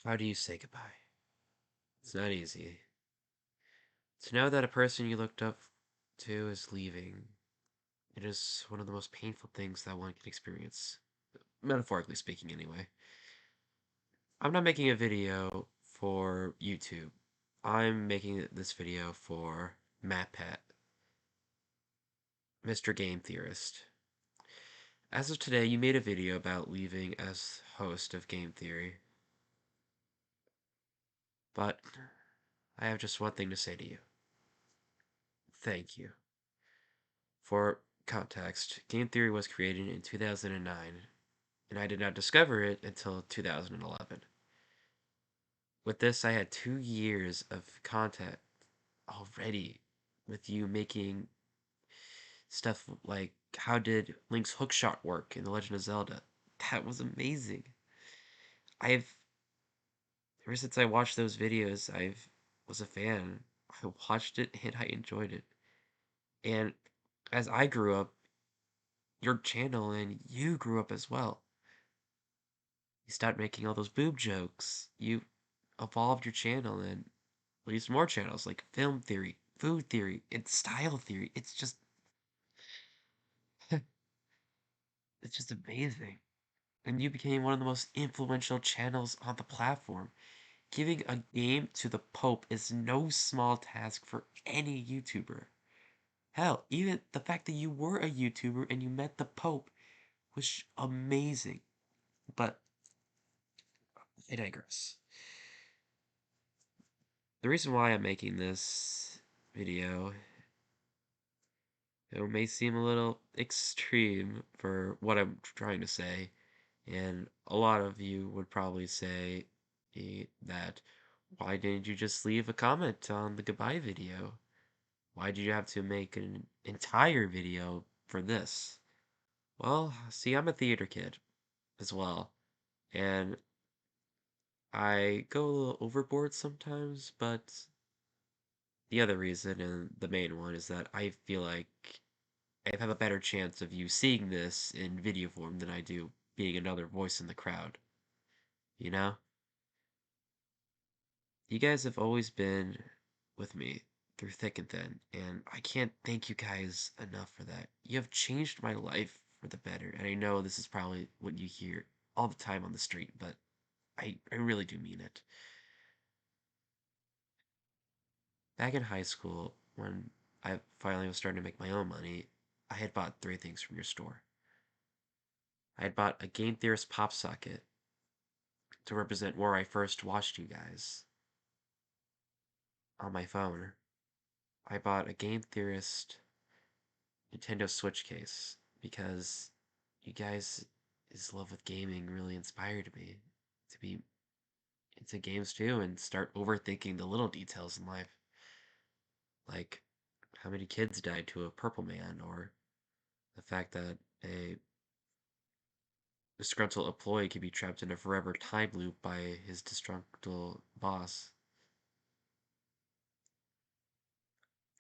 How do you say goodbye? It's not easy. To know that a person you looked up to is leaving, it is one of the most painful things that one can experience. Metaphorically speaking, anyway. I'm not making a video for YouTube. I'm making this video for Matpat, Mr. Game Theorist. As of today, you made a video about leaving as host of Game Theory. But I have just one thing to say to you. Thank you. For context, game theory was created in 2009, and I did not discover it until 2011. With this, I had 2 years of content already with you making stuff like how did Link's hookshot work in The Legend of Zelda. That was amazing. I've ever since I watched those videos, I've was a fan. I watched it and I enjoyed it. And as I grew up, your channel and you grew up as well. You stopped making all those boob jokes. You evolved your channel and released more channels like film theory, food theory, and style theory. It's just amazing. And you became one of the most influential channels on the platform. Giving a game to the Pope is no small task for any YouTuber. Hell, even the fact that you were a YouTuber and you met the Pope was amazing. But I digress. The reason why I'm making this video, it may seem a little extreme for what I'm trying to say, and a lot of you would probably say that why didn't you just leave a comment on the goodbye video? Why did you have to make an entire video for this? Well, see, I'm a theater kid as well, and I go a little overboard sometimes, but the other reason, and the main one, is that I feel like I have a better chance of you seeing this in video form than I do being another voice in the crowd. You know? You guys have always been with me through thick and thin, and I can't thank you guys enough for that. You have changed my life for the better, and I know this is probably what you hear all the time on the street, but I really do mean it. Back in high school, when I finally was starting to make my own money, I had bought three things from your store. I had bought a Game Theorist pop socket to represent where I first watched you guys on my phone. I bought a Game Theorist Nintendo Switch case because you guys' love with gaming really inspired me to be into games too and start overthinking the little details in life, like how many kids died to a purple man, or the fact that a disgruntled employee can be trapped in a forever time loop by his disgruntled boss.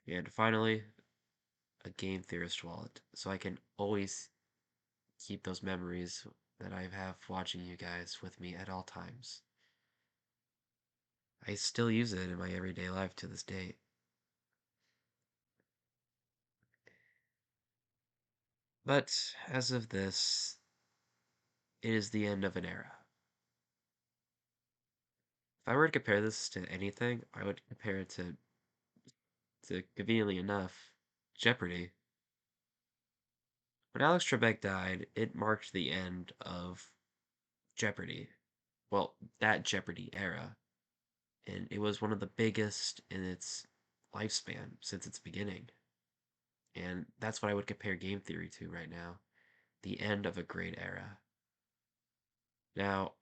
And finally, a game theorist wallet, so I can always keep those memories that I have watching you guys with me at all times. I still use it in my everyday life to this day. But as of this, it is the end of an era. If I were to compare this to anything, I would compare it to conveniently enough, Jeopardy. When Alex Trebek died, it marked the end of Jeopardy. Well, that Jeopardy era. And it was one of the biggest in its lifespan since its beginning. And that's what I would compare game theory to right now. The end of a great era. Now,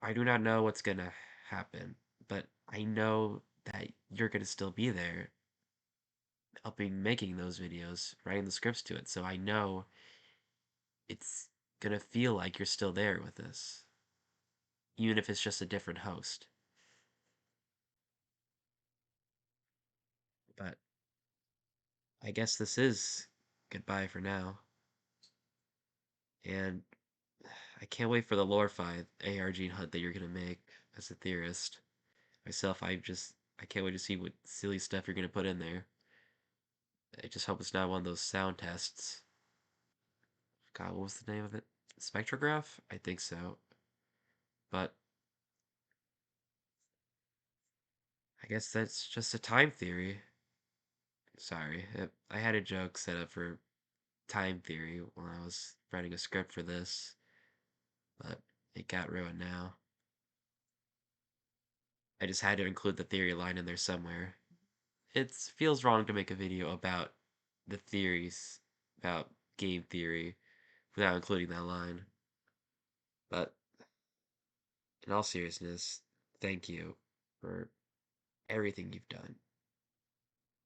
I do not know what's gonna happen, but I know that you're gonna still be there helping making those videos, writing the scripts to it. So I know it's gonna feel like you're still there with this, even if it's just a different host. But I guess this is goodbye for now. And I can't wait for the lore-fi AR gene hunt that you're gonna make as a theorist. Myself, I can't wait to see what silly stuff you're gonna put in there. I just hope it's not one of those sound tests. God, what was the name of it? Spectrograph? I think so. But I guess that's just a time theory. Sorry, I had a joke set up for time theory when I was writing a script for this, but it got ruined now. I just had to include the theory line in there somewhere. It feels wrong to make a video about the theories about game theory without including that line. But in all seriousness, thank you for everything you've done.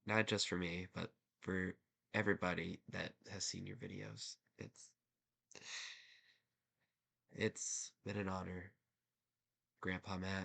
Not just for me, but for everybody that has seen your videos. It's been an honor, Grandpa Matt.